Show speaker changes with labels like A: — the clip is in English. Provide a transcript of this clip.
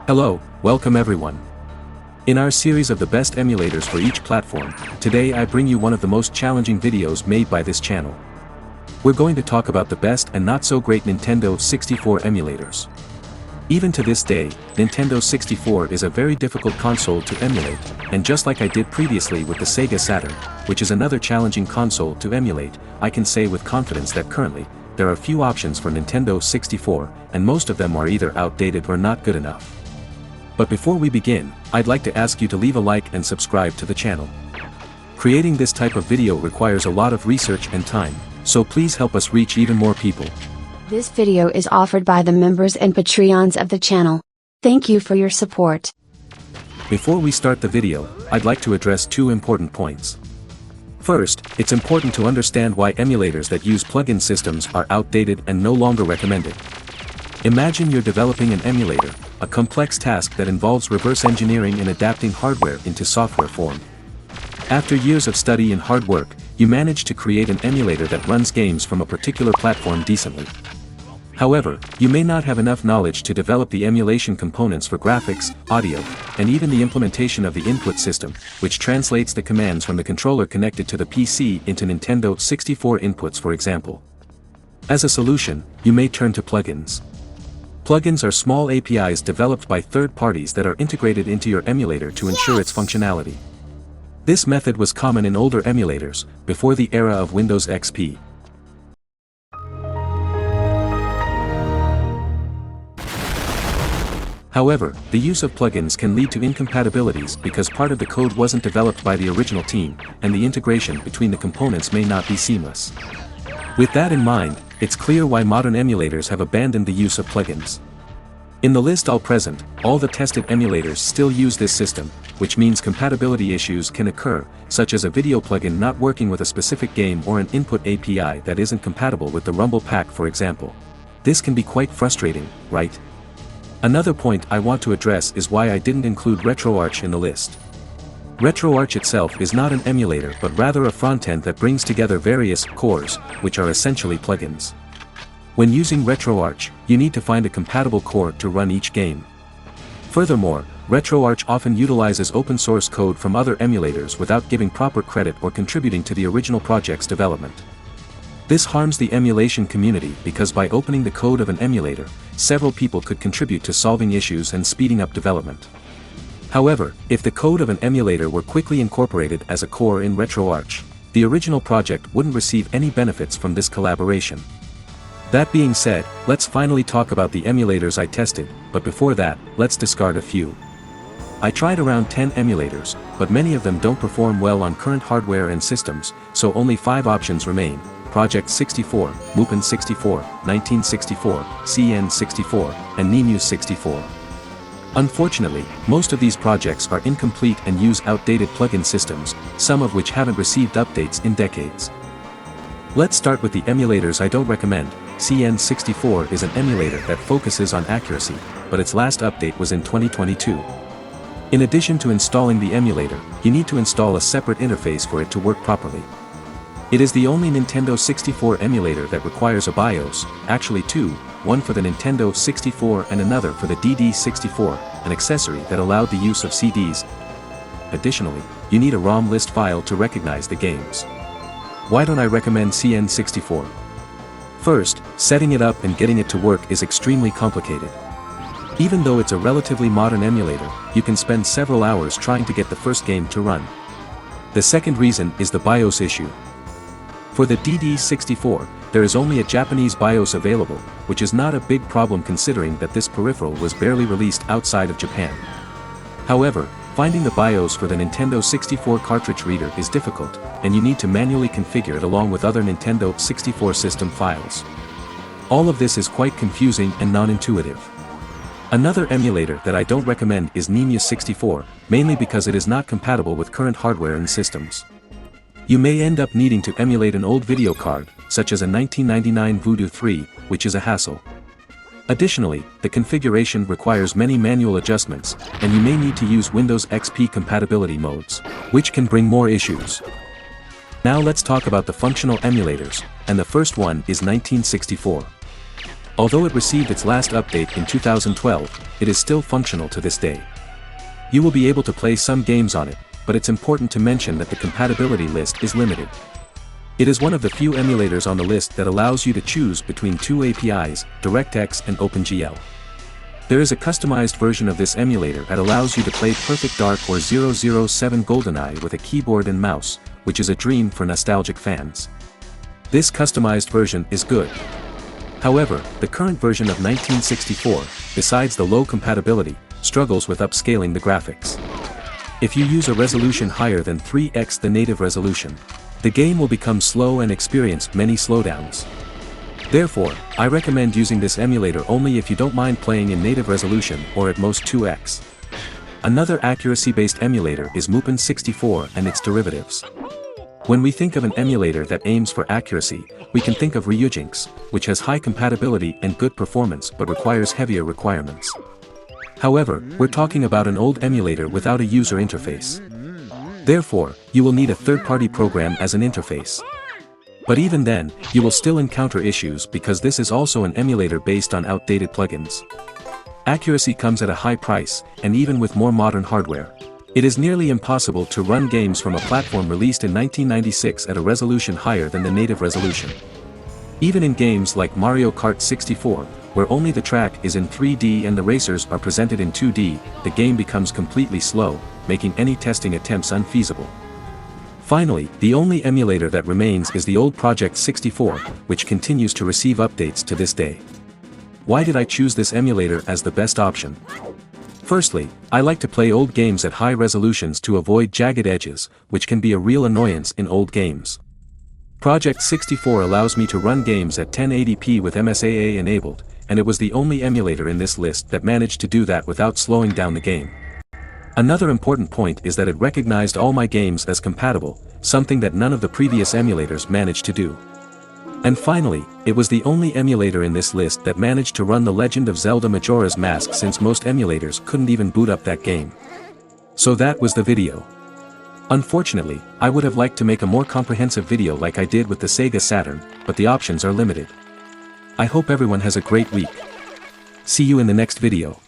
A: Hello, welcome everyone. In our series of the best emulators for each platform, today I bring you one of the most challenging videos made by this channel. We're going to talk about the best and not so great Nintendo 64 emulators. Even to this day, Nintendo 64 is a very difficult console to emulate, and just like I did previously with the Sega Saturn, which is another challenging console to emulate, I can say with confidence that currently, there are few options for Nintendo 64, and most of them are either outdated or not good enough. But before we begin, I'd like to ask you to leave a like and subscribe to the channel. Creating this type of video requires a lot of research and time, so please help us reach even more people.
B: This video is offered by the members and Patreons of the channel. Thank you for your support.
A: Before we start the video, I'd like to address two important points. First, it's important to understand why emulators that use plug-in systems are outdated and no longer recommended. Imagine you're developing an emulator, a complex task that involves reverse engineering and adapting hardware into software form. After years of study and hard work, you manage to create an emulator that runs games from a particular platform decently. However, you may not have enough knowledge to develop the emulation components for graphics, audio, and even the implementation of the input system, which translates the commands from the controller connected to the PC into Nintendo 64 inputs, for example. As a solution, you may turn to plugins. Plugins are small APIs developed by third parties that are integrated into your emulator to ensure its functionality. This method was common in older emulators, before the era of Windows XP. However, the use of plugins can lead to incompatibilities because part of the code wasn't developed by the original team, and the integration between the components may not be seamless. With that in mind, it's clear why modern emulators have abandoned the use of plugins. In the list all present, all the tested emulators still use this system, which means compatibility issues can occur, such as a video plugin not working with a specific game or an input API that isn't compatible with the Rumble Pack, for example. This can be quite frustrating, right? Another point I want to address is why I didn't include Retroarch in the list. Retroarch itself is not an emulator but rather a frontend that brings together various cores, which are essentially plugins. When using Retroarch, you need to find a compatible core to run each game. Furthermore, Retroarch often utilizes open source code from other emulators without giving proper credit or contributing to the original project's development. This harms the emulation community because by opening the code of an emulator, several people could contribute to solving issues and speeding up development. However, if the code of an emulator were quickly incorporated as a core in Retroarch, the original project wouldn't receive any benefits from this collaboration. That being said, let's finally talk about the emulators I tested, but before that, let's discard a few. I tried around 10 emulators, but many of them don't perform well on current hardware and systems, so only 5 options remain: Project 64, Mupen 64, 1964, CN64, and Nemu 64. Unfortunately, most of these projects are incomplete and use outdated plugin systems, some of which haven't received updates in decades. Let's start with the emulators I don't recommend. CN64 is an emulator that focuses on accuracy, but its last update was in 2022. In addition to installing the emulator, you need to install a separate interface for it to work properly. It is the only Nintendo 64 emulator that requires a BIOS, actually two, one for the Nintendo 64 and another for the DD64, an accessory that allowed the use of CDs. Additionally, you need a ROM list file to recognize the games. Why don't I recommend CN64? First, setting it up and getting it to work is extremely complicated. Even though it's a relatively modern emulator, you can spend several hours trying to get the first game to run. The second reason is the BIOS issue. For the DD64, there is only a Japanese BIOS available, which is not a big problem considering that this peripheral was barely released outside of Japan. However, finding the BIOS for the Nintendo 64 cartridge reader is difficult, and you need to manually configure it along with other Nintendo 64 system files. All of this is quite confusing and non-intuitive. Another emulator that I don't recommend is Nemu 64, mainly because it is not compatible with current hardware and systems. You may end up needing to emulate an old video card, such as a 1999 Voodoo 3, which is a hassle. Additionally, the configuration requires many manual adjustments, and you may need to use Windows XP compatibility modes, which can bring more issues. Now let's talk about the functional emulators, and the first one is 1964. Although it received its last update in 2012, it is still functional to this day. You will be able to play some games on it, but it's important to mention that the compatibility list is limited. It is one of the few emulators on the list that allows you to choose between two APIs, DirectX and OpenGL. There is a customized version of this emulator that allows you to play Perfect Dark or 007 GoldenEye with a keyboard and mouse, which is a dream for nostalgic fans. This customized version is good. However, the current version of 1964, besides the low compatibility, struggles with upscaling the graphics. If you use a resolution higher than 3x the native resolution, the game will become slow and experience many slowdowns. Therefore, I recommend using this emulator only if you don't mind playing in native resolution or at most 2x. Another accuracy-based emulator is MUPIN64 and its derivatives. When we think of an emulator that aims for accuracy, we can think of Ryujinx, which has high compatibility and good performance but requires heavier requirements. However, we're talking about an old emulator without a user interface. Therefore, you will need a third-party program as an interface. But even then, you will still encounter issues because this is also an emulator based on outdated plugins. Accuracy comes at a high price, and even with more modern hardware, it is nearly impossible to run games from a platform released in 1996 at a resolution higher than the native resolution. Even in games like Mario Kart 64, where only the track is in 3D and the racers are presented in 2D, the game becomes completely slow, making any testing attempts unfeasible. Finally, the only emulator that remains is the old Project 64, which continues to receive updates to this day. Why did I choose this emulator as the best option? Firstly, I like to play old games at high resolutions to avoid jagged edges, which can be a real annoyance in old games. Project 64 allows me to run games at 1080p with MSAA enabled, and it was the only emulator in this list that managed to do that without slowing down the game. Another important point is that it recognized all my games as compatible, something that none of the previous emulators managed to do. And finally, it was the only emulator in this list that managed to run The Legend of Zelda Majora's Mask since most emulators couldn't even boot up that game. So that was the video. Unfortunately, I would have liked to make a more comprehensive video like I did with the Sega Saturn, but the options are limited. I hope everyone has a great week. See you in the next video.